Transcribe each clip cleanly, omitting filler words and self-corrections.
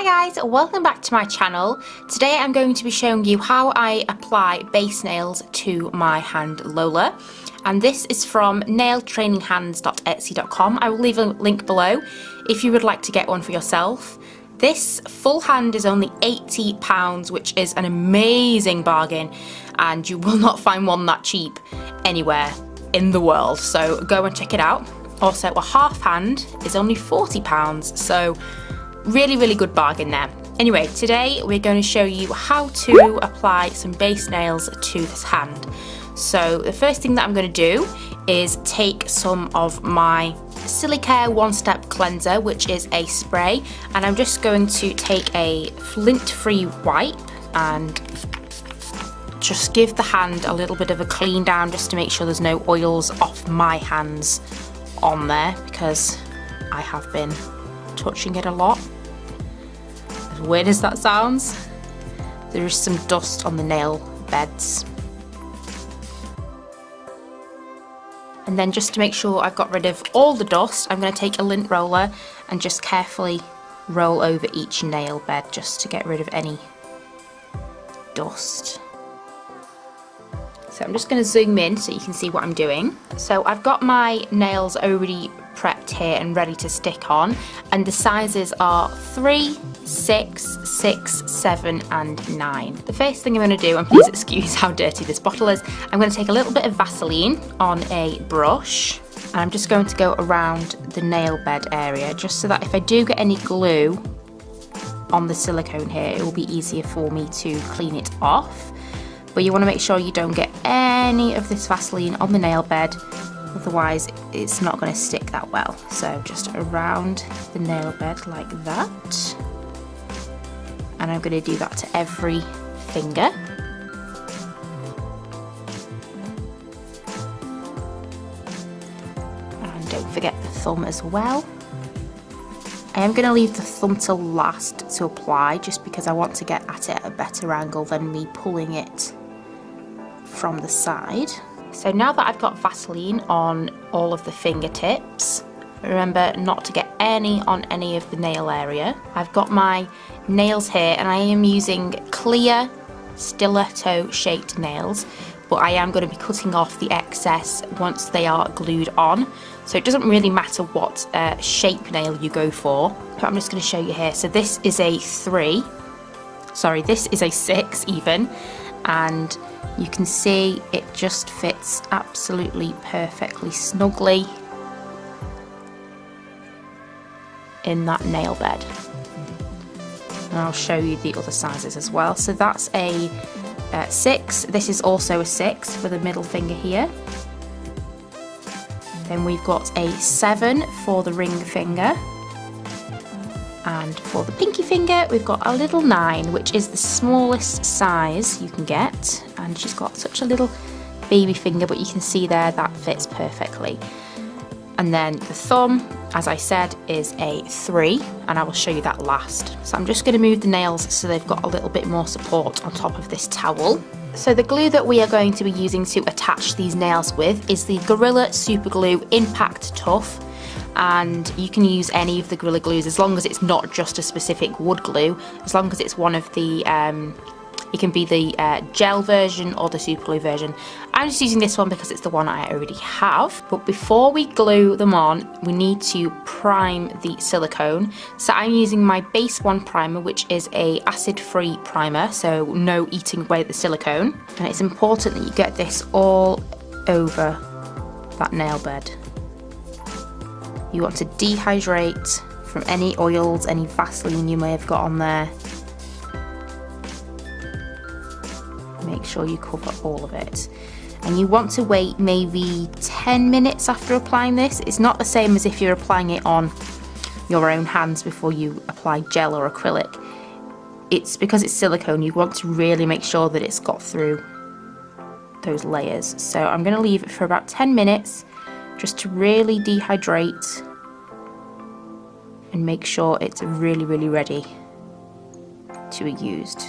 Hi guys, welcome back to my channel. Today I'm going to be showing you how I apply base nails to my hand roller, and this is from nailtraininghands.etsycom. I will leave a link below if you would like to get one for yourself. This full hand is only £80, which is an amazing bargain, and you will not find one that cheap anywhere in the world, so go and check it out. Also, a half hand is only £40, so really good bargain there. Anyway, today we're going to show you how to apply some base nails to this hand. So the first thing that I'm going to do is take some of my Silicone one-step cleanser, which is a spray, and I'm just going to take a lint-free wipe and just give the hand a little bit of a clean down, just to make sure there's no oils off my hands on there, because I have been touching it a lot. As weird as that sounds, there is some dust on the nail beds. And then, just to make sure I've got rid of all the dust, I'm going to take a lint roller and just carefully roll over each nail bed, just to get rid of any dust. So I'm just going to zoom in so you can see what I'm doing. So I've got my nails already prepped here and ready to stick on, and the sizes are 3, 6, 6, 7 and 9. The first thing I'm going to do, and please excuse how dirty this bottle is, I'm going to take a little bit of Vaseline on a brush, and I'm just going to go around the nail bed area, just so that if I do get any glue on the silicone here, it will be easier for me to clean it off. But you want to make sure you don't get any of this Vaseline on the nail bed, otherwise it's not going to stick that well. So just around the nail bed like that, and I'm going to do that to every finger. And don't forget the thumb as well. I am going to leave the thumb till last to apply, just because I want to get at it at a better angle than me pulling it from the side. So now that I've got Vaseline on all of the fingertips, remember not to get any on any of the nail area. I've got my nails here, and I am using clear stiletto shaped nails, but I am going to be cutting off the excess once they are glued on. So it doesn't really matter what shape nail you go for, but I'm just going to show you here. So this is a 3, sorry, this is a 6 even, and you can see it just fits absolutely perfectly snugly in that nail bed. And I'll show you the other sizes as well. So that's a 6, this is also a 6 for the middle finger here. Then we've got a 7 for the ring finger, and for the pinky finger we've got a little 9, which is the smallest size you can get, and she's got such a little baby finger, but you can see there that fits perfectly. And then the thumb, as I said, is a 3, and I will show you that last. So I'm just going to move the nails so they've got a little bit more support on top of this towel. So the glue that we are going to be using to attach these nails with is the Gorilla Super Glue Impact Tough, and you can use any of the Gorilla glues as long as it's not just a specific wood glue, as long as it's one of the it can be the gel version or the super glue version. I'm just using this one because it's the one I already have. But before we glue them on, we need to prime the silicone. So I'm using my base 1 primer, which is a acid-free primer, so no eating away at the silicone. And it's important that you get this all over that nail bed. You want to dehydrate from any oils, any Vaseline you may have got on there. Make sure you cover all of it. And you want to wait maybe 10 minutes after applying this. It's not the same as if you're applying it on your own hands before you apply gel or acrylic. It's because it's silicone, you want to really make sure that it's got through those layers. So I'm going to leave it for about 10 minutes just to really dehydrate and make sure it's really ready to be used.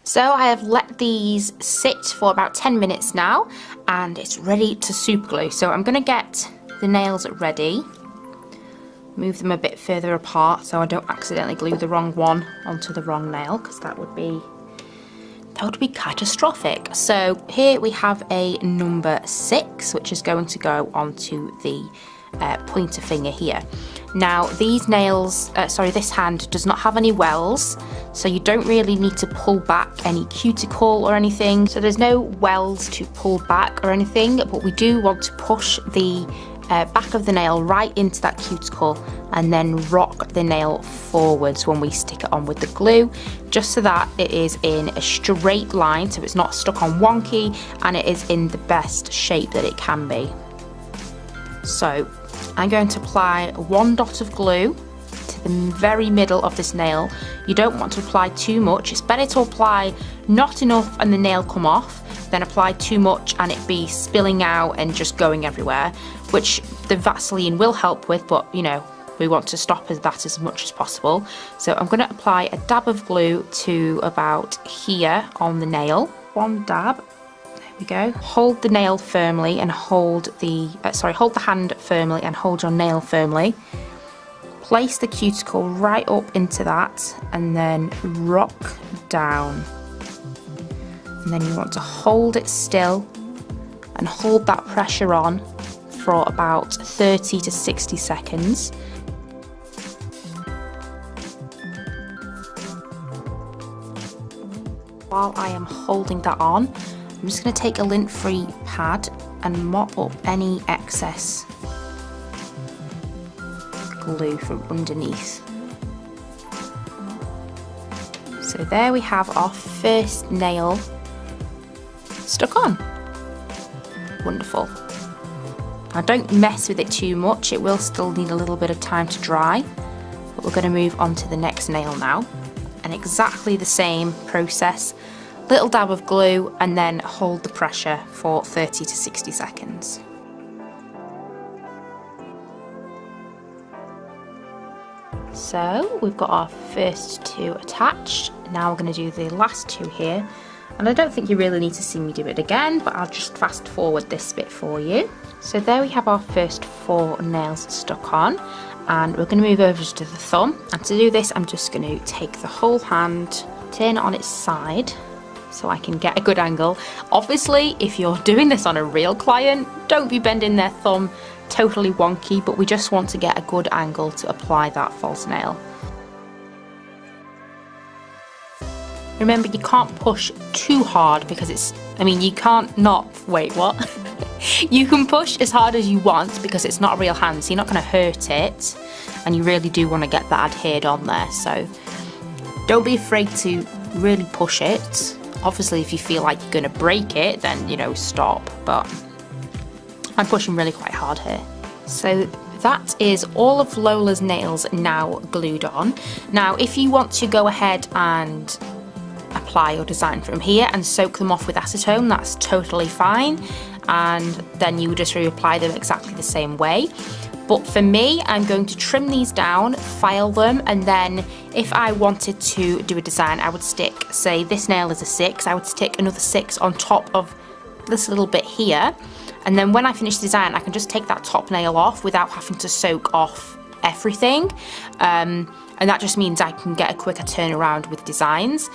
So I have let these sit for about 10 minutes now, and it's ready to super glue. So I'm going to get the nails ready. move them a bit further apart so I don't accidentally glue the wrong one onto the wrong nail, because that would be catastrophic. So here we have a number 6, which is going to go onto the pointer finger here. Now these nails, this hand does not have any wells, so you don't really need to pull back any cuticle or anything. So there's no wells to pull back or anything, but we do want to push the back of the nail right into that cuticle and then rock the nail forwards when we stick it on with the glue, just so that it is in a straight line, so it's not stuck on wonky, and it is in the best shape that it can be. So I'm going to apply 1 dot of glue to the very middle of this nail. You don't want to apply too much. It's better to apply not enough and the nail come off than apply too much and it be spilling out and just going everywhere, which the Vaseline will help with, but you know, we want to stop that as much as possible. So I'm going to apply a dab of glue to about here on the nail. 1 dab. We go. Hold the nail firmly and hold the hold the hand firmly and hold your nail firmly. Place the cuticle right up into that and then rock down. And then you want to hold it still and hold that pressure on for about 30 to 60 seconds. While I am holding that on, I'm just going to take a lint-free pad and mop up any excess glue from underneath. So there we have our first nail stuck on. Wonderful. Now don't mess with it too much, it will still need a little bit of time to dry, but we're going to move on to the next nail now. And exactly the same process. Little dab of glue and then hold the pressure for 30 to 60 seconds. So we've got our first 2 attached. Now we're going to do the last 2 here. And I don't think you really need to see me do it again, but I'll just fast forward this bit for you. So there we have our first 4 nails stuck on. And we're going to move over to the thumb. And to do this, I'm just going to take the whole hand, turn it on its side, so I can get a good angle. Obviously, if you're doing this on a real client, don't be bending their thumb totally wonky, but we just want to get a good angle to apply that false nail. Remember, you can't push too hard because you can't not, wait, what? You can push as hard as you want because it's not a real hand, so you're not going to hurt it, and you really do want to get that adhered on there, so don't be afraid to really push it. Obviously, if you feel like you're going to break it, then, you know, stop, but I'm pushing really quite hard here. So that is all of Lola's nails now glued on. Now, if you want to go ahead and apply your design from here and soak them off with acetone, that's totally fine, and then you would just reapply them exactly the same way. But for me, I'm going to trim these down, file them, and then if I wanted to do a design, I would stick, say this nail is a 6, I would stick another 6 on top of this little bit here, and then when I finish the design, I can just take that top nail off without having to soak off everything, and that just means I can get a quicker turnaround with designs.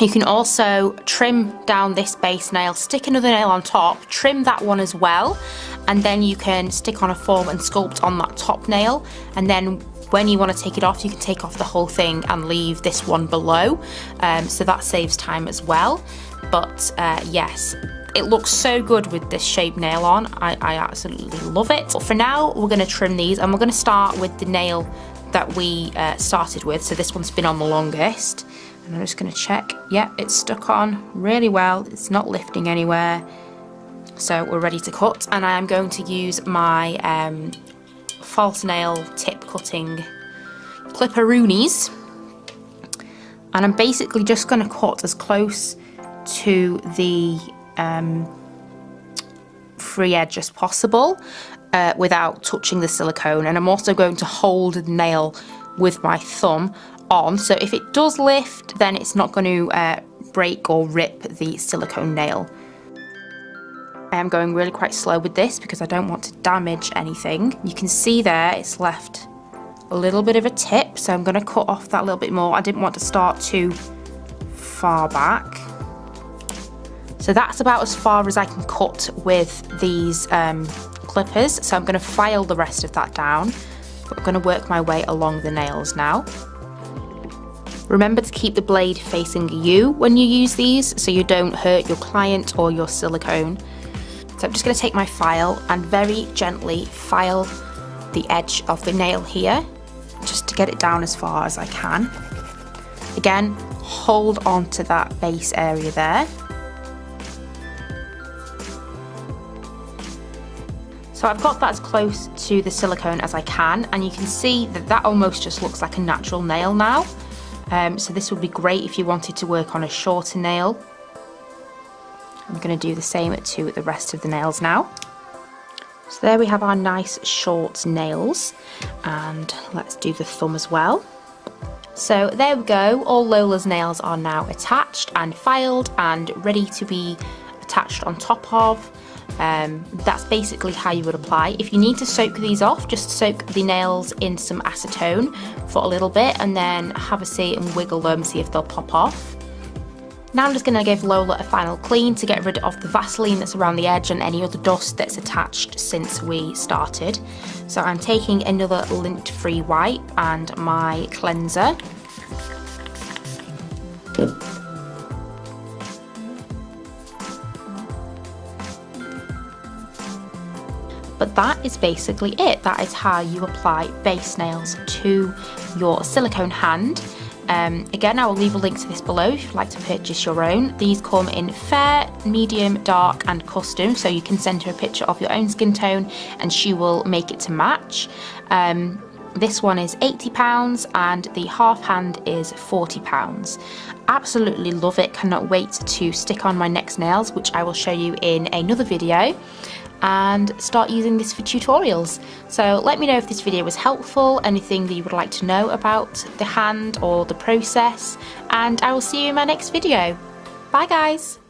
You can also trim down this base nail, stick another nail on top, trim that one as well, and then you can stick on a form and sculpt on that top nail, and then when you want to take it off, you can take off the whole thing and leave this one below, so that saves time as well. But yes, it looks so good with this shape nail on. I absolutely love it. But for now, we're going to trim these, and we're going to start with the nail that we started with. So this one's been on the longest. And I'm just going to check. Yeah, it's stuck on really well. It's not lifting anywhere. So we're ready to cut. And I am going to use my false nail tip cutting clipperoonies. And I'm basically just going to cut as close to the free edge as possible without touching the silicone. And I'm also going to hold the nail with my thumb on, so if it does lift, then it's not going to break or rip the silicone nail. I am going really quite slow with this because I don't want to damage anything. You can see there it's left a little bit of a tip, so I'm going to cut off that little bit more. I didn't want to start too far back. So that's about as far as I can cut with these clippers, so I'm going to file the rest of that down. But I'm going to work my way along the nails now. Remember to keep the blade facing you when you use these so you don't hurt your client or your silicone. So I'm just going to take my file and very gently file the edge of the nail here, just to get it down as far as I can. Again, hold on to that base area there. So I've got that as close to the silicone as I can, and you can see that that almost just looks like a natural nail now. So this would be great if you wanted to work on a shorter nail. I'm going to do the same to the rest of the nails now. So there we have our nice short nails, and let's do the thumb as well. So there we go, all Lola's nails are now attached and filed and ready to be attached on top of. That's basically how you would apply. If you need to soak these off, just soak the nails in some acetone for a little bit and then have a see and wiggle them, see if they'll pop off. Now I'm just going to give Lola a final clean to get rid of the Vaseline that's around the edge and any other dust that's attached since we started. So I'm taking another lint-free wipe and my cleanser. But that is basically it. That is how you apply base nails to your silicone hand. Again, I will leave a link to this below if you'd like to purchase your own. These come in fair, medium, dark and custom, so you can send her a picture of your own skin tone and she will make it to match. This one is £80 and the half hand is £40. Absolutely love it, cannot wait to stick on my next nails, which I will show you in another video, and start using this for tutorials. So let me know if this video was helpful, anything that you would like to know about the hand or the process, and I will see you in my next video. Bye guys!